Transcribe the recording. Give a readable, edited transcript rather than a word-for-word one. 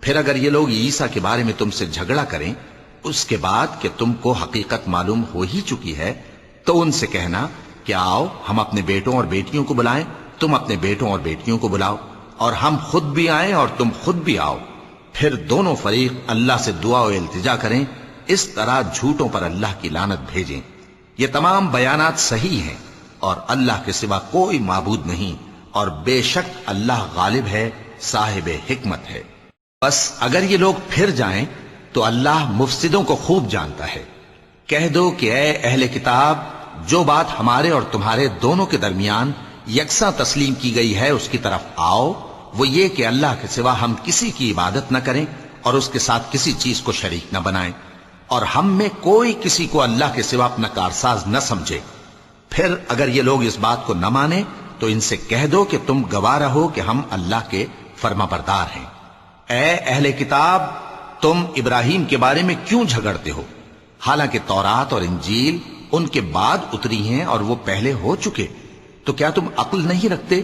پھر اگر یہ لوگ عیسیٰ کے بارے میں تم سے جھگڑا کریں اس کے بعد کہ تم کو حقیقت معلوم ہو ہی چکی ہے، تو ان سے کہنا کہ آؤ ہم اپنے بیٹوں اور بیٹیوں کو بلائیں، تم اپنے بیٹوں اور بیٹیوں کو بلاؤ، اور ہم خود بھی آئیں اور تم خود بھی آؤ، پھر دونوں فریق اللہ سے دعا و التجا کریں، اس طرح جھوٹوں پر اللہ کی لعنت بھیجیں۔ یہ تمام بیانات صحیح ہیں اور اللہ کے سوا کوئی معبود نہیں، اور بے شک اللہ غالب ہے، صاحب حکمت ہے۔ بس اگر یہ لوگ پھر جائیں تو اللہ مفسدوں کو خوب جانتا ہے۔ کہہ دو کہ اے اہل کتاب، جو بات ہمارے اور تمہارے دونوں کے درمیان یکساں تسلیم کی گئی ہے اس کی طرف آؤ، وہ یہ کہ اللہ کے سوا ہم کسی کی عبادت نہ کریں اور اس کے ساتھ کسی چیز کو شریک نہ بنائیں، اور ہم میں کوئی کسی کو اللہ کے سوا اپنا کارساز نہ سمجھے۔ پھر اگر یہ لوگ اس بات کو نہ مانیں تو ان سے کہہ دو کہ تم گواہ رہو کہ ہم اللہ کے فرما بردار ہیں۔ اے اہل کتاب، تم ابراہیم کے بارے میں کیوں جھگڑتے ہو؟ حالانکہ تورات اور انجیل ان کے بعد اتری ہیں اور وہ پہلے ہو چکے، تو کیا تم عقل نہیں رکھتے